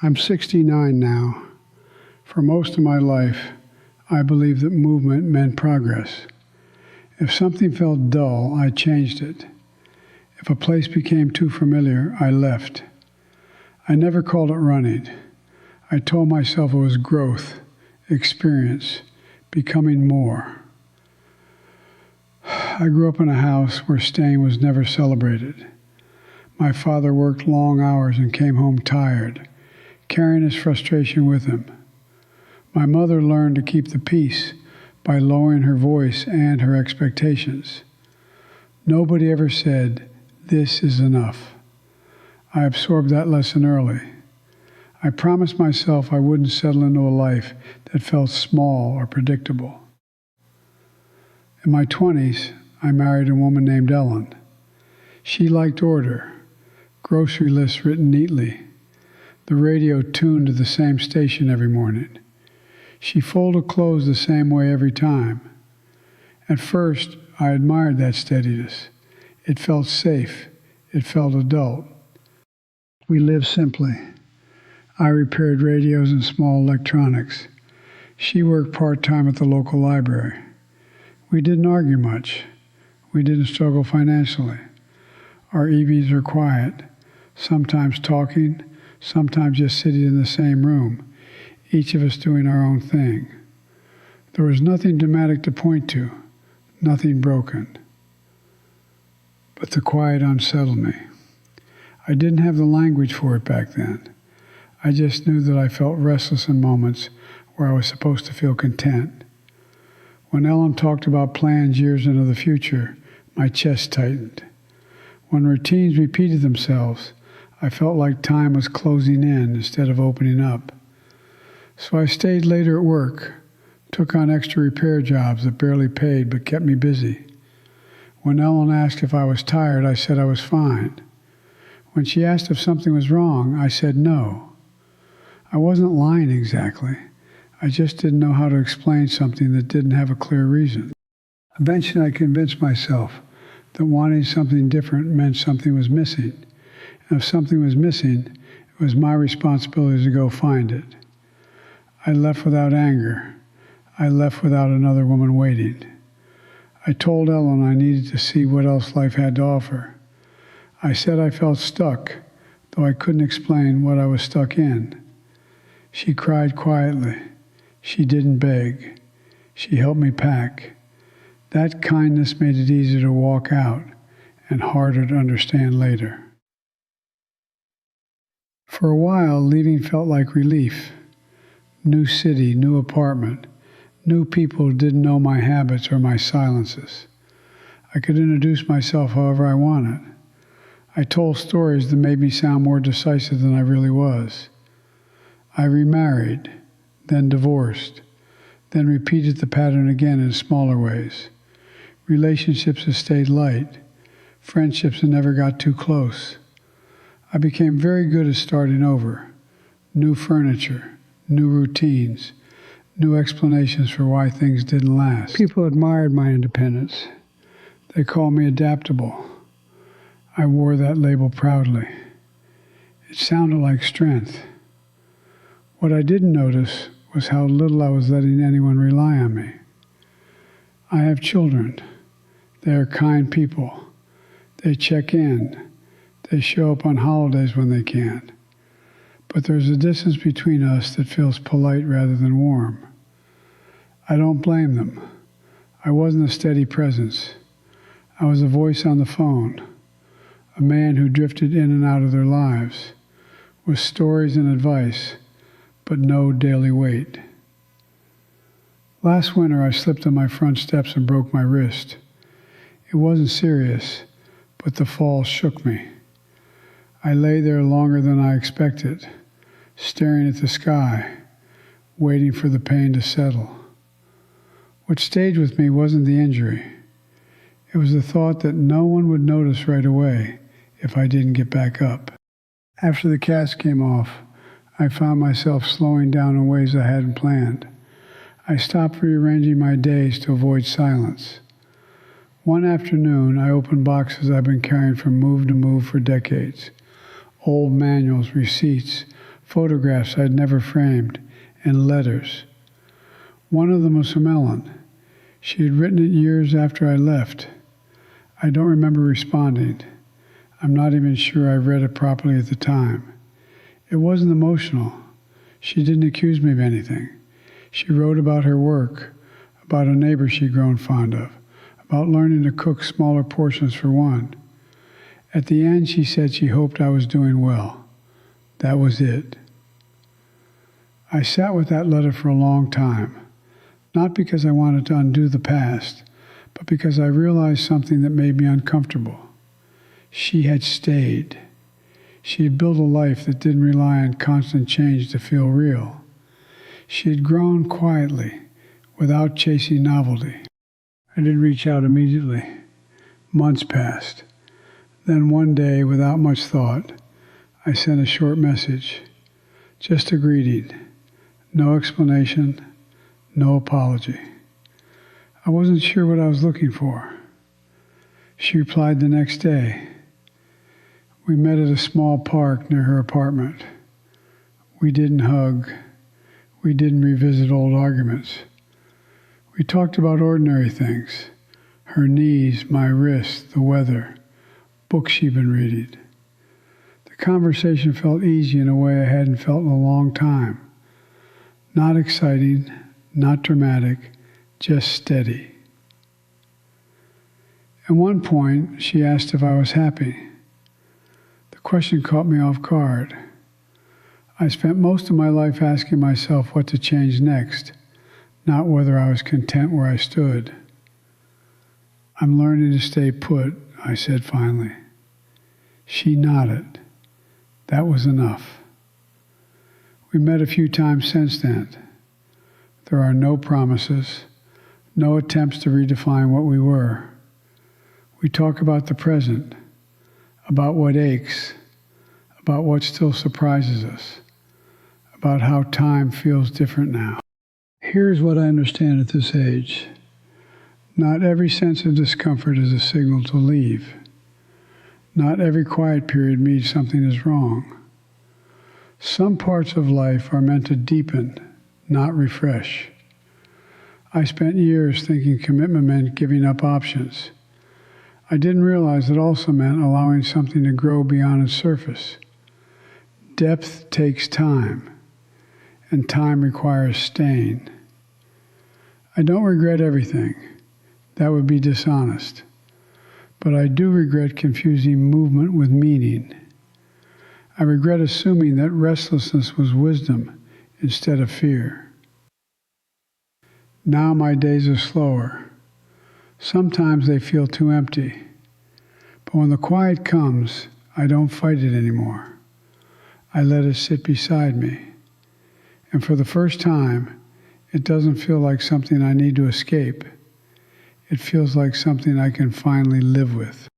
I'm 69 now. For most of my life, I believed that movement meant progress. If something felt dull, I changed it. If a place became too familiar, I left. I never called it running. I told myself it was growth, experience, becoming more. I grew up in a house where staying was never celebrated. My father worked long hours and came home tired, carrying his frustration with him. My mother learned to keep the peace by lowering her voice and her expectations. Nobody ever said, "This is enough." I absorbed that lesson early. I promised myself I wouldn't settle into a life that felt small or predictable. In my 20s, I married a woman named Ellen. She liked order, grocery lists written neatly, the radio tuned to the same station every morning. She folded clothes the same way every time. At first, I admired that steadiness. It felt safe. It felt adult. We lived simply. I repaired radios and small electronics. She worked part-time at the local library. We didn't argue much. We didn't struggle financially. Our evenings were quiet, sometimes talking, sometimes just sitting in the same room, each of us doing our own thing. There was nothing dramatic to point to, nothing broken. But the quiet unsettled me. I didn't have the language for it back then. I just knew that I felt restless in moments where I was supposed to feel content. When Ellen talked about plans years into the future, my chest tightened. When routines repeated themselves, I felt like time was closing in instead of opening up. So I stayed later at work, took on extra repair jobs that barely paid but kept me busy. When Ellen asked if I was tired, I said I was fine. When she asked if something was wrong, I said no. I wasn't lying exactly. I just didn't know how to explain something that didn't have a clear reason. Eventually, I convinced myself that wanting something different meant something was missing. And if something was missing, it was my responsibility to go find it. I left without anger. I left without another woman waiting. I told Ellen I needed to see what else life had to offer. I said I felt stuck, though I couldn't explain what I was stuck in. She cried quietly. She didn't beg. She helped me pack. That kindness made it easier to walk out and harder to understand later. For a while, leaving felt like relief. New city, new apartment, new people who didn't know my habits or my silences. I could introduce myself however I wanted. I told stories that made me sound more decisive than I really was. I remarried, then divorced, then repeated the pattern again in smaller ways. Relationships that stayed light, friendships that never got too close. I became very good at starting over. New furniture, new routines, new explanations for why things didn't last. People admired my independence. They called me adaptable. I wore that label proudly. It sounded like strength. What I didn't notice was how little I was letting anyone rely on me. I have children. They are kind people. They check in. They show up on holidays when they can. But there's a distance between us that feels polite rather than warm. I don't blame them. I wasn't a steady presence. I was a voice on the phone, a man who drifted in and out of their lives, with stories and advice, but no daily weight. Last winter, I slipped on my front steps and broke my wrist. It wasn't serious, but the fall shook me. I lay there longer than I expected, staring at the sky, waiting for the pain to settle. What stayed with me wasn't the injury. It was the thought that no one would notice right away if I didn't get back up. After the cast came off, I found myself slowing down in ways I hadn't planned. I stopped rearranging my days to avoid silence. One afternoon, I opened boxes I've been carrying from move to move for decades. Old manuals, receipts, photographs I'd never framed, and letters. One of them was from Ellen. She had written it years after I left. I don't remember responding. I'm not even sure I read it properly at the time. It wasn't emotional. She didn't accuse me of anything. She wrote about her work, about a neighbor she'd grown fond of, about learning to cook smaller portions for one. At the end, she said she hoped I was doing well. That was it. I sat with that letter for a long time, not because I wanted to undo the past, but because I realized something that made me uncomfortable. She had stayed. She had built a life that didn't rely on constant change to feel real. She had grown quietly, without chasing novelty. I didn't reach out immediately. Months passed. Then one day, without much thought, I sent a short message. Just a greeting. No explanation, no apology. I wasn't sure what I was looking for. She replied the next day. We met at a small park near her apartment. We didn't hug. We didn't revisit old arguments. We talked about ordinary things. Her knees, my wrists, the weather, books she'd been reading. The conversation felt easy in a way I hadn't felt in a long time. Not exciting, not dramatic, just steady. At one point, she asked if I was happy. The question caught me off guard. I spent most of my life asking myself what to change next, not whether I was content where I stood. I'm learning to stay put, I said finally. She nodded. That was enough. We met a few times since then. There are no promises, no attempts to redefine what we were. We talk about the present, about what aches, about what still surprises us, about how time feels different now. Here's what I understand at this age. Not every sense of discomfort is a signal to leave. Not every quiet period means something is wrong. Some parts of life are meant to deepen, not refresh. I spent years thinking commitment meant giving up options. I didn't realize it also meant allowing something to grow beyond its surface. Depth takes time, and time requires staying. I don't regret everything. That would be dishonest. But I do regret confusing movement with meaning. I regret assuming that restlessness was wisdom instead of fear. Now my days are slower. Sometimes they feel too empty. But when the quiet comes, I don't fight it anymore. I let it sit beside me. And for the first time, it doesn't feel like something I need to escape. It feels like something I can finally live with.